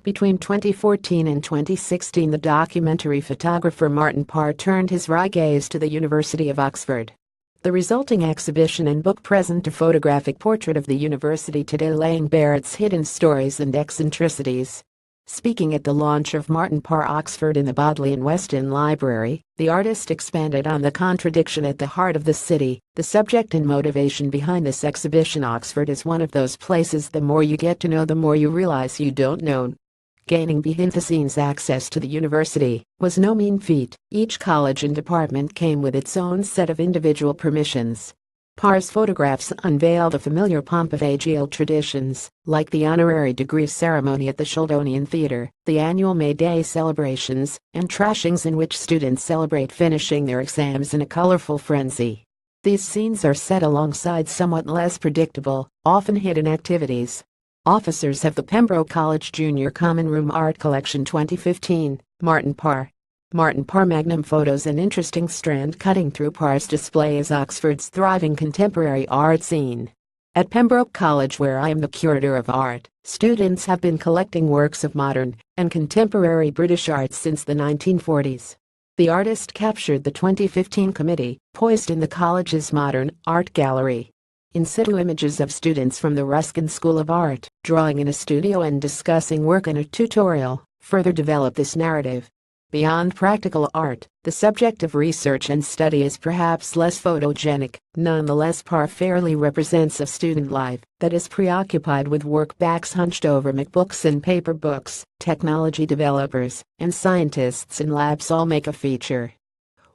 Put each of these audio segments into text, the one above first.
Between 2014 and 2016, the documentary photographer Martin Parr turned his wry gaze to the University of Oxford. The resulting exhibition and book present a photographic portrait of the university today, laying bare its hidden stories and eccentricities. Speaking at the launch of Martin Parr Oxford in the Bodleian West End Library, the artist expanded on the contradiction at the heart of the city, the subject and motivation behind this exhibition. Oxford is one of those places the more you get to know, the more you realize you don't know. Gaining behind-the-scenes access to the university was no mean feat. Each college and department came with its own set of individual permissions. Parr's photographs unveil the familiar pomp of AGL traditions, like the honorary degree ceremony at the Sheldonian Theatre, the annual May Day celebrations, and trashings in which students celebrate finishing their exams in a colorful frenzy. These scenes are set alongside somewhat less predictable, often hidden activities. Officers of the Pembroke College Junior Common Room Art Collection 2015, Martin Parr. Martin Parr Magnum photos. An interesting strand cutting through Parr's display is Oxford's thriving contemporary art scene. At Pembroke College, where I am the curator of art, students have been collecting works of modern and contemporary British art since the 1940s. The artist captured the 2015 committee, poised in the college's modern art gallery. In situ images of students from the Ruskin School of Art, drawing in a studio and discussing work in a tutorial, further develop this narrative. Beyond practical art, the subject of research and study is perhaps less photogenic. Nonetheless, Parr fairly represents a student life that is preoccupied with work, backs hunched over MacBooks and paper books. Technology developers and scientists in labs all make a feature.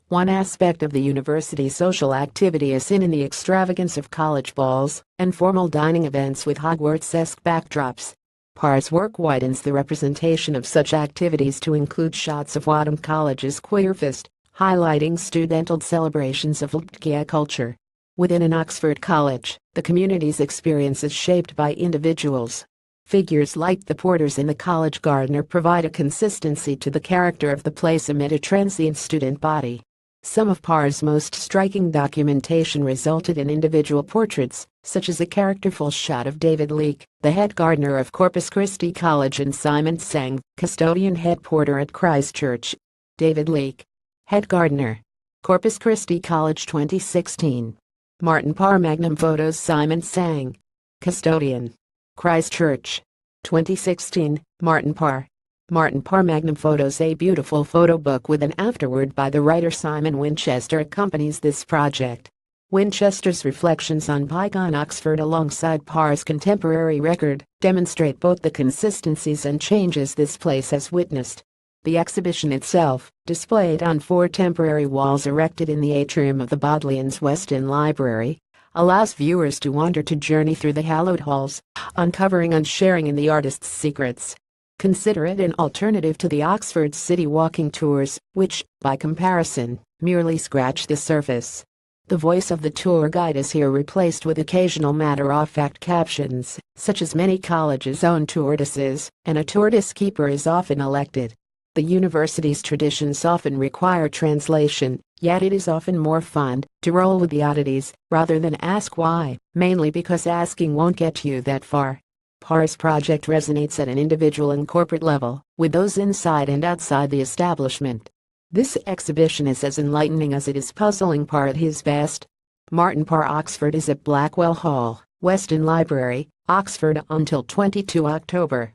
One aspect of the university's social activity is seen in the extravagance of college balls and formal dining events with Hogwarts-esque backdrops. Parr's work widens the representation of such activities to include shots of Wadham College's Queerfest, highlighting studental celebrations of LGBTQ culture. Within an Oxford college, the community's experience is shaped by individuals. Figures like the porters and the college gardener provide a consistency to the character of the place amid a transient student body. Some of Parr's most striking documentation resulted in individual portraits, such as a characterful shot of David Leake, the head gardener of Corpus Christi College, and Simon Tsang, custodian head porter at Christ Church. David Leake, head gardener, Corpus Christi College 2016. Martin Parr Magnum photos. Simon Tsang, custodian, Christ Church. 2016, Martin Parr. Martin Parr Magnum photos. A beautiful photo book with an afterword by the writer Simon Winchester accompanies this project. Winchester's reflections on bygone Oxford alongside Parr's contemporary record demonstrate both the consistencies and changes this place has witnessed. The exhibition itself, displayed on 4 temporary walls erected in the atrium of the Bodleian's West End Library, allows viewers to wander, to journey through the hallowed halls, uncovering and sharing in the artist's secrets. Consider it an alternative to the Oxford City walking tours, which, by comparison, merely scratch the surface. The voice of the tour guide is here replaced with occasional matter-of-fact captions, such as many colleges' own tourtices, and a tourtice keeper is often elected. The university's traditions often require translation, yet it is often more fun to roll with the oddities rather than ask why, mainly because asking won't get you that far. Parr's project resonates at an individual and corporate level, with those inside and outside the establishment. This exhibition is as enlightening as it is puzzling. Parr at his best. Martin Parr Oxford is at Blackwell Hall, West End Library, Oxford until 22 October.